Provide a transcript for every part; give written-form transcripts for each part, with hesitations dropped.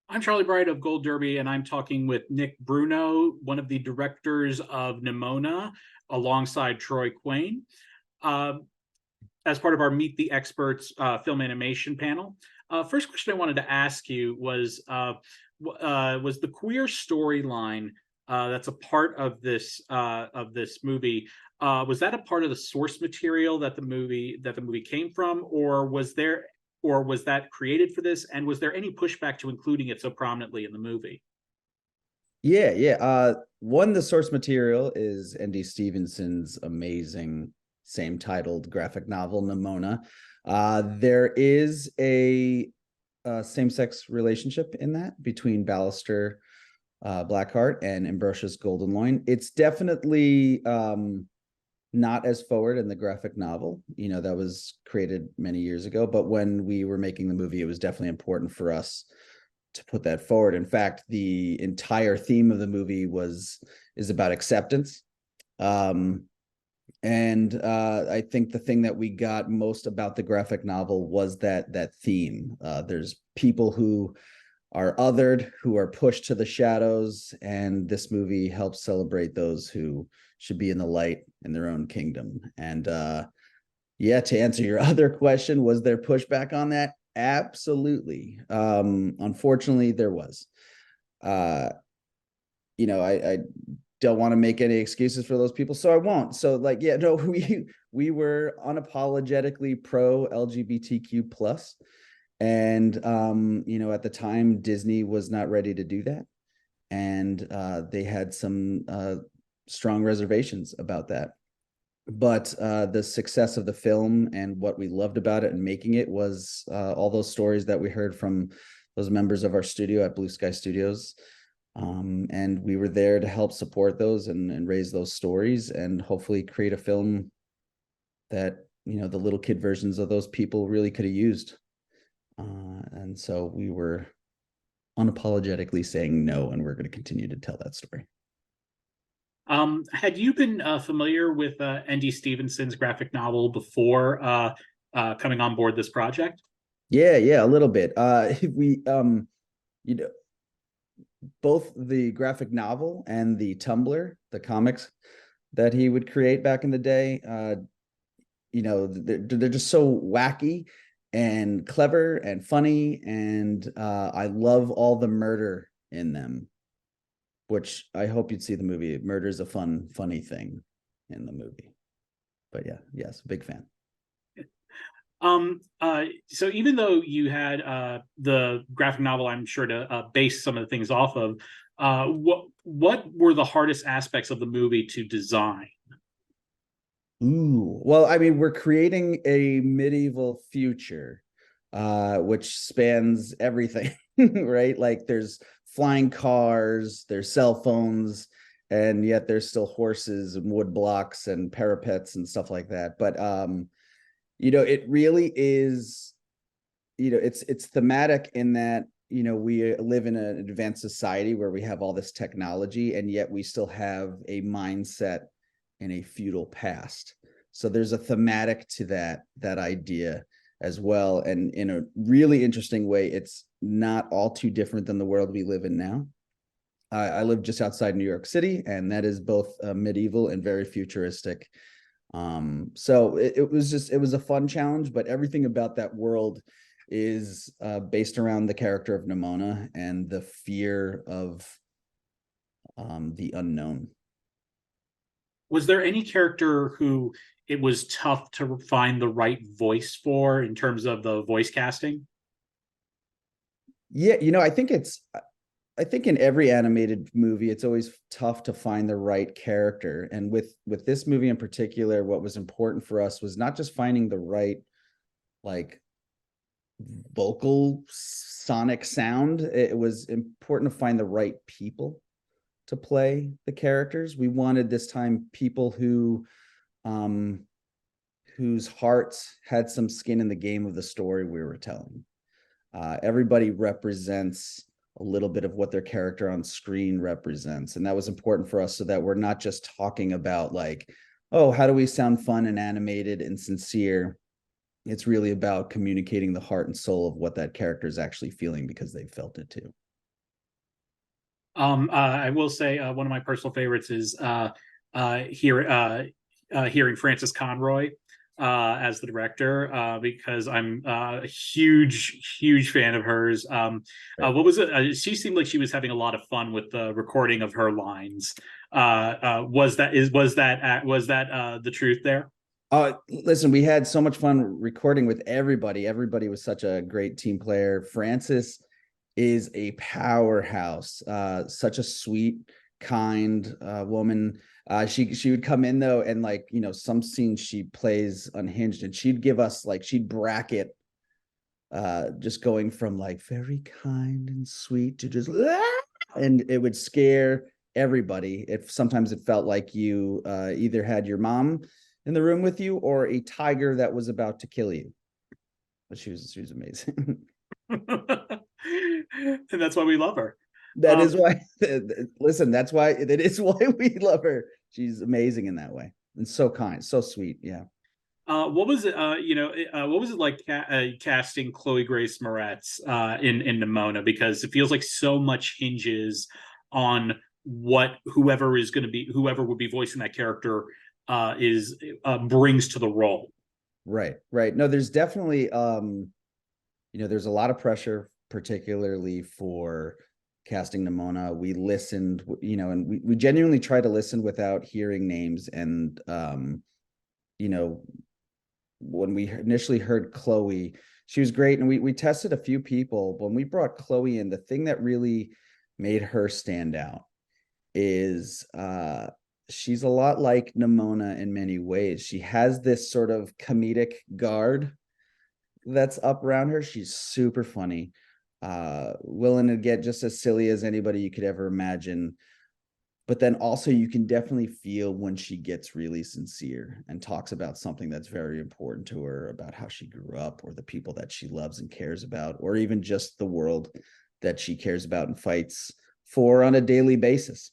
I'm Charlie Bright of Gold Derby, and I'm talking with Nick Bruno, one of the directors of Nimona, alongside Troy Quayne, uh, as part of our Meet the Experts film animation panel. First question I wanted to ask you was the queer storyline that's a part of this movie. Was that a part of the source material that the movie came from, or was that created for this? And was there any pushback to including it so prominently in the movie? Yeah. One, the source material is N.D. Stevenson's amazing same titled graphic novel, Nimona. There is a same-sex relationship in that between Ballister Blackheart and Ambrosius Goldenloin. It's definitely not as forward in the graphic novel, that was created many years ago. But when we were making the movie, it was definitely important for us to put that forward. In fact, the entire theme of the movie is about acceptance. And I think the thing that we got most about the graphic novel was that theme. There's people who are othered, who are pushed to the shadows, and this movie helps celebrate those who should be in the light in their own kingdom. And yeah, to answer your other question, was there pushback on that? Absolutely. Unfortunately, there was. I don't want to make any excuses for those people, so I won't. So, yeah, no, we were unapologetically pro LGBTQ plus, and at the time Disney was not ready to do that, and they had some strong reservations about that. But the success of the film and what we loved about it and making it was all those stories that we heard from those members of our studio at Blue Sky Studios. And we were there to help support those and raise those stories and hopefully create a film that, the little kid versions of those people really could have used. And so we were unapologetically saying no, and we're going to continue to tell that story. Had you been familiar with N.D. Stevenson's graphic novel before coming on board this project? Yeah, a little bit. We both the graphic novel and the Tumblr, the comics that he would create back in the day, they're just so wacky and clever and funny, and I love all the murder in them, which I hope you'd see the movie. Murder is a funny thing in the movie. But yeah, yes, big fan. So even though you had the graphic novel, I'm sure to base some of the things off of, what were the hardest aspects of the movie to design? Ooh, well, I mean, we're creating a medieval future, which spans everything, right? Like there's flying cars, there's cell phones, and yet there's still horses and wood blocks and parapets and stuff like that. But it really is, it's thematic in that, we live in an advanced society where we have all this technology, and yet we still have a mindset in a feudal past. So there's a thematic to that idea as well. And in a really interesting way, it's not all too different than the world we live in now. I live just outside New York City, and that is both medieval and very futuristic. So it was a fun challenge, but everything about that world is based around the character of Nimona and the fear of the unknown. Was there any character who it was tough to find the right voice for in terms of the voice casting? Yeah, I think in every animated movie, it's always tough to find the right character. And with this movie in particular, what was important for us was not just finding the right, like, vocal sonic sound. It was important to find the right people to play the characters. We wanted this time people whose hearts had some skin in the game of the story we were telling. Everybody represents a little bit of what their character on screen represents. And that was important for us so that we're not just talking about like, oh, how do we sound fun and animated and sincere? It's really about communicating the heart and soul of what that character is actually feeling because they felt it too. I will say one of my personal favorites is hearing Frances Conroy as the director, because I'm a huge fan of hers. Right. What was it? She seemed like she was having a lot of fun with the recording of her lines. Was that the truth there? Listen, we had so much fun recording with everybody. Everybody was such a great team player. Francis is a powerhouse, such a sweet, kind woman. She would come in though, and like, you know, some scenes she plays unhinged, and she'd give us like, she'd bracket just going from like very kind and sweet to just and it would scare everybody. If sometimes it felt like you either had your mom in the room with you or a tiger that was about to kill you. But she was amazing. And that's why we love her. That Um, is why listen, that's why it is why we love her. She's amazing in that way and so kind, so sweet. Yeah. what was it? What was it like casting Chloe Grace Moretz in Nimona? Because it feels like so much hinges on what whoever would be voicing that character is brings to the role. Right, right. No, there's definitely you know, there's a lot of pressure, particularly for casting Nimona. We listened, you know, and we genuinely try to listen without hearing names. And you know, when we initially heard Chloe, she was great. And we tested a few people. When we brought Chloe in, the thing that really made her stand out is she's a lot like Nimona in many ways. She has this sort of comedic guard that's up around her. She's super funny, willing to get just as silly as anybody you could ever imagine. But then also you can definitely feel when she gets really sincere and talks about something that's very important to her, about how she grew up or the people that she loves and cares about, or even just the world that she cares about and fights for on a daily basis.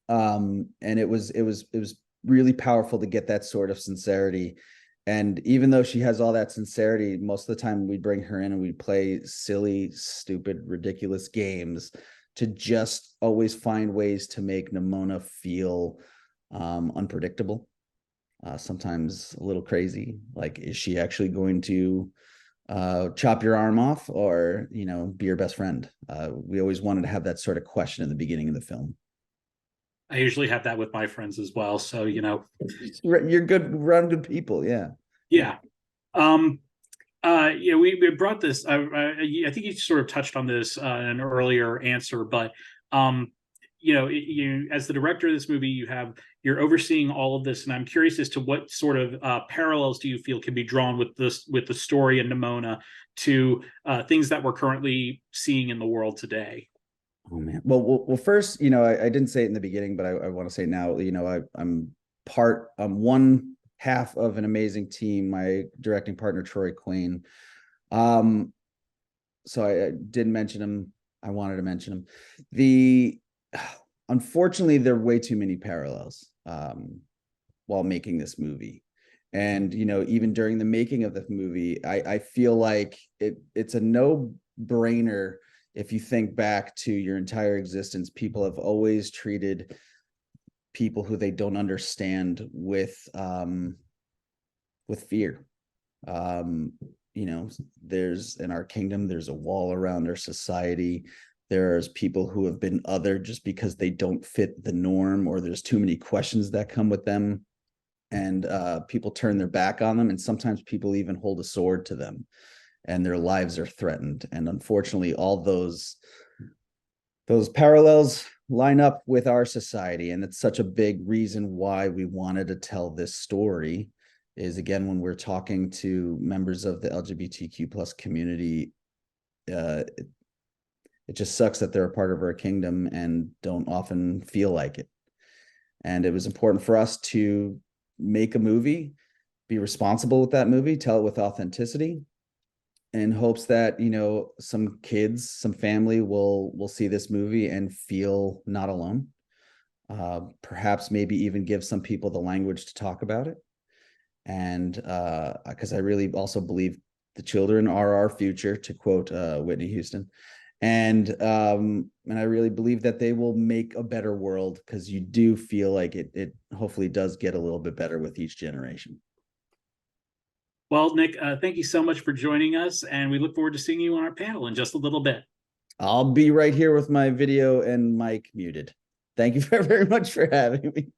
And it was really powerful to get that sort of sincerity. And even though she has all that sincerity, most of the time we bring her in and we play silly, stupid, ridiculous games to just always find ways to make Nimona feel unpredictable, sometimes a little crazy. Like, is she actually going to chop your arm off, or, you know, be your best friend? We always wanted to have that sort of question in the beginning of the film. I usually have that with my friends as well. So You're good around good people. Yeah. Yeah. yeah. Um, we brought this. I think you sort of touched on this in an earlier answer, but um, you as the director of this movie, you're overseeing all of this, and I'm curious as to what sort of parallels do you feel can be drawn with the story in Nimona to things that we're currently seeing in the world today. Oh man. Well, first, you know, I didn't say it in the beginning, but I want to say it now. You know, I'm one half of an amazing team. My directing partner, Troy Queen. Um, so I didn't mention him. I wanted to mention him. The Unfortunately, there are way too many parallels while making this movie. And, you know, even during the making of the movie, I feel like it's a no-brainer. If you think back to your entire existence, people have always treated people who they don't understand with fear. Um, you know, there's in our kingdom, there's a wall around our society. There's people who have been other just because they don't fit the norm, or there's too many questions that come with them. And people turn their back on them. And sometimes people even hold a sword to them and their lives are threatened. And unfortunately, all those parallels line up with our society. And it's such a big reason why we wanted to tell this story. Is, again, when we're talking to members of the LGBTQ plus community, it just sucks that they're a part of our kingdom and don't often feel like it. And it was important for us to make a movie, be responsible with that movie, tell it with authenticity, in hopes that, you know, some kids, some family will see this movie and feel not alone. Perhaps maybe even give some people the language to talk about it. And because I really also believe the children are our future, to quote Whitney Houston. And I really believe that they will make a better world, because you do feel like it hopefully does get a little bit better with each generation. Well, Nick, thank you so much for joining us, and we look forward to seeing you on our panel in just a little bit. I'll be right here with my video and mic muted. Thank you very, very much for having me.